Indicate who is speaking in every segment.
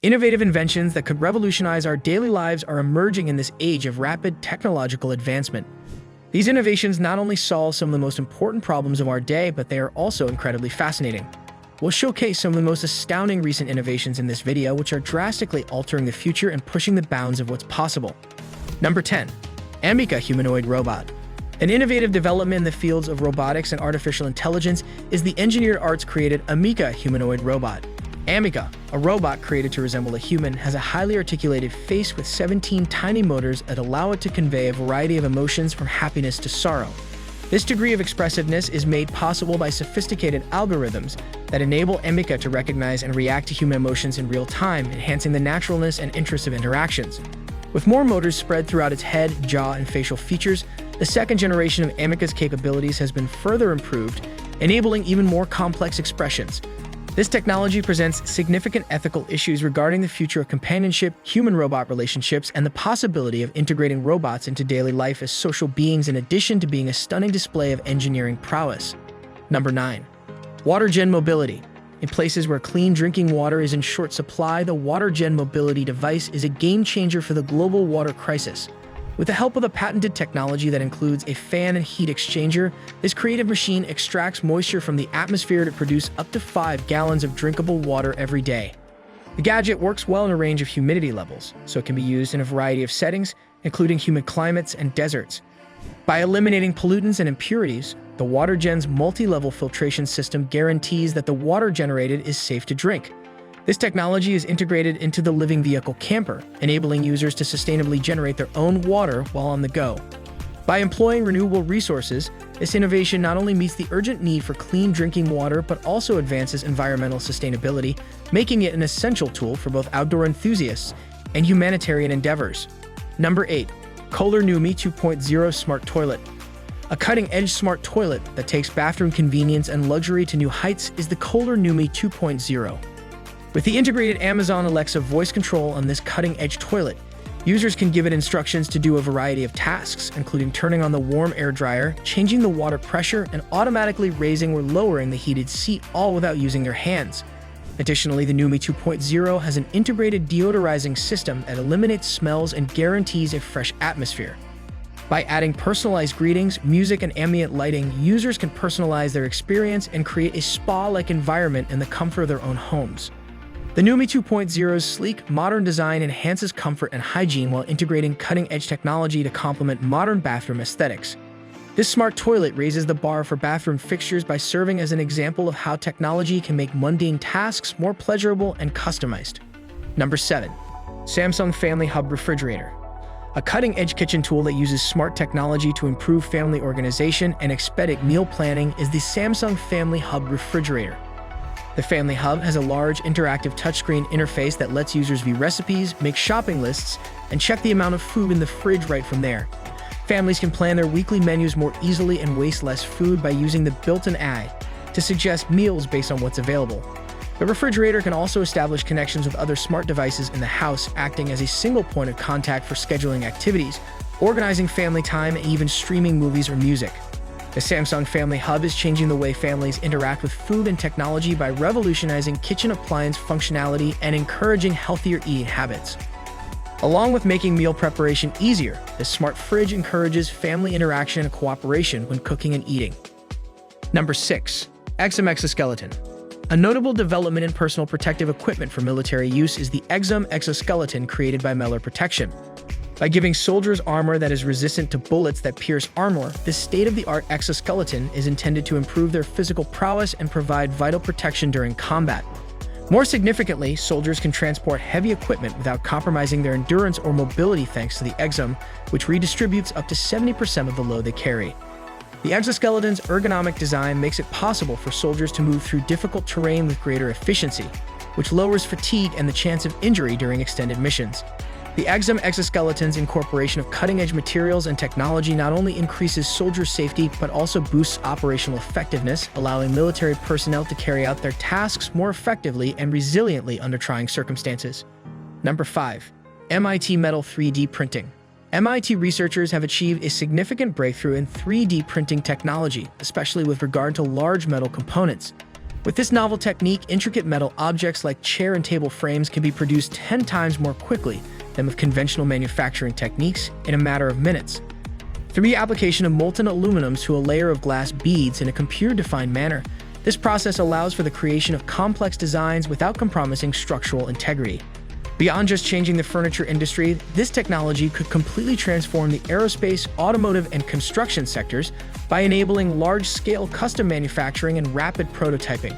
Speaker 1: Innovative inventions that could revolutionize our daily lives are emerging in this age of rapid technological advancement. These innovations not only solve some of the most important problems of our day, but they are also incredibly fascinating. We'll showcase some of the most astounding recent innovations in this video, which are drastically altering the future and pushing the bounds of what's possible. Number 10. Amica Humanoid Robot. An innovative development in the fields of robotics and artificial intelligence is the engineered arts-created Amica Humanoid Robot. Amica, a robot created to resemble a human, has a highly articulated face with 17 tiny motors that allow it to convey a variety of emotions from happiness to sorrow. This degree of expressiveness is made possible by sophisticated algorithms that enable Amica to recognize and react to human emotions in real time, enhancing the naturalness and interest of interactions. With more motors spread throughout its head, jaw, and facial features, the second generation of Amica's capabilities has been further improved, enabling even more complex expressions. This technology presents significant ethical issues regarding the future of companionship, human-robot relationships, and the possibility of integrating robots into daily life as social beings in addition to being a stunning display of engineering prowess. Number 9. Water-gen mobility. In places where clean drinking water is in short supply, the water-gen mobility device is a game-changer for the global water crisis. With the help of a patented technology that includes a fan and heat exchanger, this creative machine extracts moisture from the atmosphere to produce up to 5 gallons of drinkable water every day. The gadget works well in a range of humidity levels, so it can be used in a variety of settings, including humid climates and deserts. By eliminating pollutants and impurities, the WaterGen's multi-level filtration system guarantees that the water generated is safe to drink. This technology is integrated into the living vehicle camper, enabling users to sustainably generate their own water while on the go. By employing renewable resources, this innovation not only meets the urgent need for clean drinking water, but also advances environmental sustainability, making it an essential tool for both outdoor enthusiasts and humanitarian endeavors. Number 8. Kohler Numi 2.0 Smart Toilet. A cutting-edge smart toilet that takes bathroom convenience and luxury to new heights is the Kohler Numi 2.0. With the integrated Amazon Alexa voice control on this cutting-edge toilet, users can give it instructions to do a variety of tasks, including turning on the warm air dryer, changing the water pressure, and automatically raising or lowering the heated seat, all without using their hands. Additionally, the Numi 2.0 has an integrated deodorizing system that eliminates smells and guarantees a fresh atmosphere. By adding personalized greetings, music, and ambient lighting, users can personalize their experience and create a spa-like environment in the comfort of their own homes. The Numi 2.0's sleek, modern design enhances comfort and hygiene while integrating cutting-edge technology to complement modern bathroom aesthetics. This smart toilet raises the bar for bathroom fixtures by serving as an example of how technology can make mundane tasks more pleasurable and customized. Number 7. Samsung Family Hub Refrigerator. A cutting-edge kitchen tool that uses smart technology to improve family organization and expedite meal planning is the Samsung Family Hub Refrigerator. The Family Hub has a large interactive touchscreen interface that lets users view recipes, make shopping lists, and check the amount of food in the fridge right from there. Families can plan their weekly menus more easily and waste less food by using the built-in AI to suggest meals based on what's available. The refrigerator can also establish connections with other smart devices in the house, acting as a single point of contact for scheduling activities, organizing family time, and even streaming movies or music. The Samsung Family Hub is changing the way families interact with food and technology by revolutionizing kitchen appliance functionality and encouraging healthier eating habits. Along with making meal preparation easier, this smart fridge encourages family interaction and cooperation when cooking and eating. Number 6. XMX Exoskeleton. A notable development in personal protective equipment for military use is the XMX Exoskeleton created by Meller Protection. By giving soldiers armor that is resistant to bullets that pierce armor, this state-of-the-art exoskeleton is intended to improve their physical prowess and provide vital protection during combat. More significantly, soldiers can transport heavy equipment without compromising their endurance or mobility thanks to the XM, which redistributes up to 70% of the load they carry. The exoskeleton's ergonomic design makes it possible for soldiers to move through difficult terrain with greater efficiency, which lowers fatigue and the chance of injury during extended missions. The XM Exoskeleton's incorporation of cutting-edge materials and technology not only increases soldier safety, but also boosts operational effectiveness, allowing military personnel to carry out their tasks more effectively and resiliently under trying circumstances. Number 5. MIT Metal 3D Printing. MIT researchers have achieved a significant breakthrough in 3D printing technology, especially with regard to large metal components. With this novel technique, intricate metal objects like chair and table frames can be produced 10 times more quickly than with conventional manufacturing techniques in a matter of minutes. Through the application of molten aluminum to a layer of glass beads in a computer-defined manner, this process allows for the creation of complex designs without compromising structural integrity. Beyond just changing the furniture industry, this technology could completely transform the aerospace, automotive, and construction sectors by enabling large-scale custom manufacturing and rapid prototyping.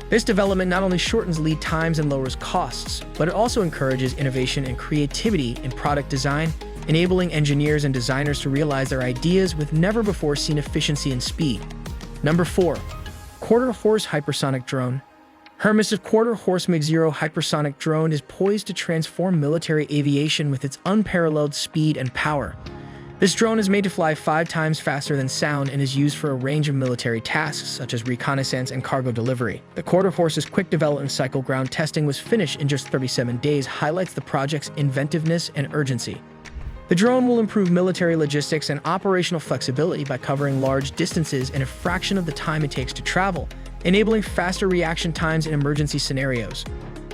Speaker 1: This development not only shortens lead times and lowers costs, but it also encourages innovation and creativity in product design, enabling engineers and designers to realize their ideas with never-before-seen efficiency and speed. Number 4. Quarter-horse hypersonic drone. Hermes' quarter-horse MiG-0 hypersonic drone is poised to transform military aviation with its unparalleled speed and power. This drone is made to fly 5 times faster than sound and is used for a range of military tasks, such as reconnaissance and cargo delivery. The quarter-horse's quick development cycle ground testing was finished in just 37 days, highlights the project's inventiveness and urgency. The drone will improve military logistics and operational flexibility by covering large distances in a fraction of the time it takes to travel, enabling faster reaction times in emergency scenarios.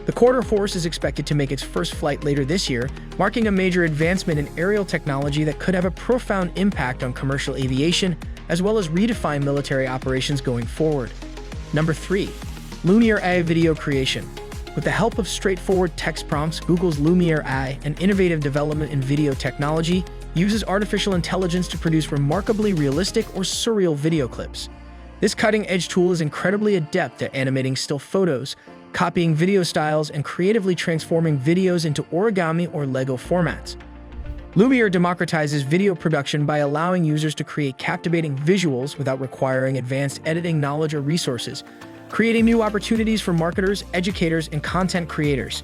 Speaker 1: The quarter-horse is expected to make its first flight later this year, marking a major advancement in aerial technology that could have a profound impact on commercial aviation, as well as redefine military operations going forward. Number 3. Lumiere AI video creation. With the help of straightforward text prompts, Google's Lumiere AI, an innovative development in video technology, uses artificial intelligence to produce remarkably realistic or surreal video clips. This cutting-edge tool is incredibly adept at animating still photos, copying video styles, and creatively transforming videos into origami or Lego formats. Lumiere democratizes video production by allowing users to create captivating visuals without requiring advanced editing knowledge or resources, creating new opportunities for marketers, educators, and content creators.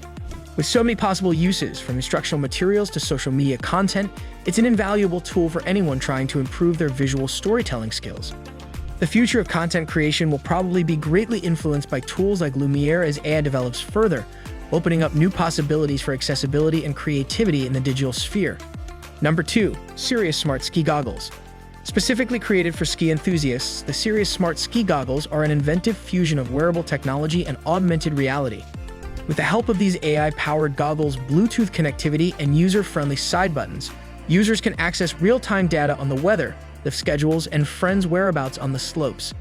Speaker 1: With so many possible uses, from instructional materials to social media content, it's an invaluable tool for anyone trying to improve their visual storytelling skills. The future of content creation will probably be greatly influenced by tools like Lumiere as AI develops further, opening up new possibilities for accessibility and creativity in the digital sphere. Number 2. Sirius Smart Ski Goggles. Specifically created for ski enthusiasts, the Sirius Smart Ski Goggles are an inventive fusion of wearable technology and augmented reality. With the help of these AI-powered goggles, Bluetooth connectivity, and user-friendly side buttons, users can access real-time data on the weather, the schedules, and friends' whereabouts on the slopes.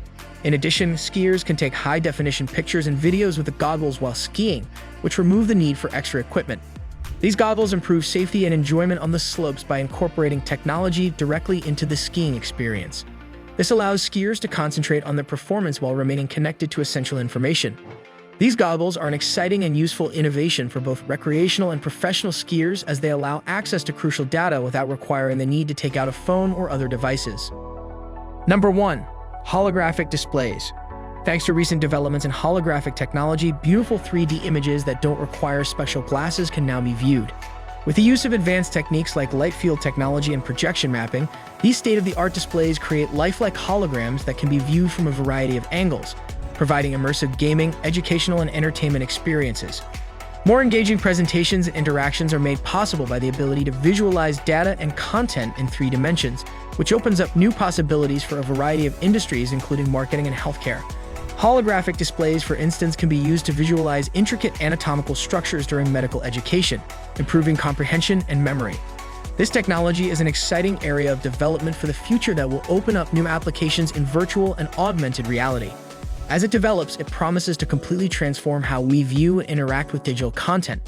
Speaker 1: In addition, skiers can take high-definition pictures and videos with the goggles while skiing, which remove the need for extra equipment. These goggles improve safety and enjoyment on the slopes by incorporating technology directly into the skiing experience. This allows skiers to concentrate on their performance while remaining connected to essential information. These goggles are an exciting and useful innovation for both recreational and professional skiers, as they allow access to crucial data without requiring the need to take out a phone or other devices. Number 1. Holographic Displays. Thanks to recent developments in holographic technology, beautiful 3D images that don't require special glasses can now be viewed. With the use of advanced techniques like light field technology and projection mapping, these state-of-the-art displays create lifelike holograms that can be viewed from a variety of angles, providing immersive gaming, educational, and entertainment experiences. More engaging presentations and interactions are made possible by the ability to visualize data and content in 3 dimensions, which opens up new possibilities for a variety of industries, including marketing and healthcare. Holographic displays, for instance, can be used to visualize intricate anatomical structures during medical education, improving comprehension and memory. This technology is an exciting area of development for the future that will open up new applications in virtual and augmented reality. As it develops, it promises to completely transform how we view and interact with digital content.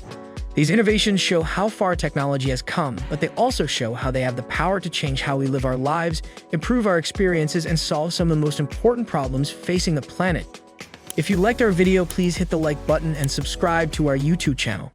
Speaker 1: These innovations show how far technology has come, but they also show how they have the power to change how we live our lives, improve our experiences, and solve some of the most important problems facing the planet. If you liked our video, please hit the like button and subscribe to our YouTube channel.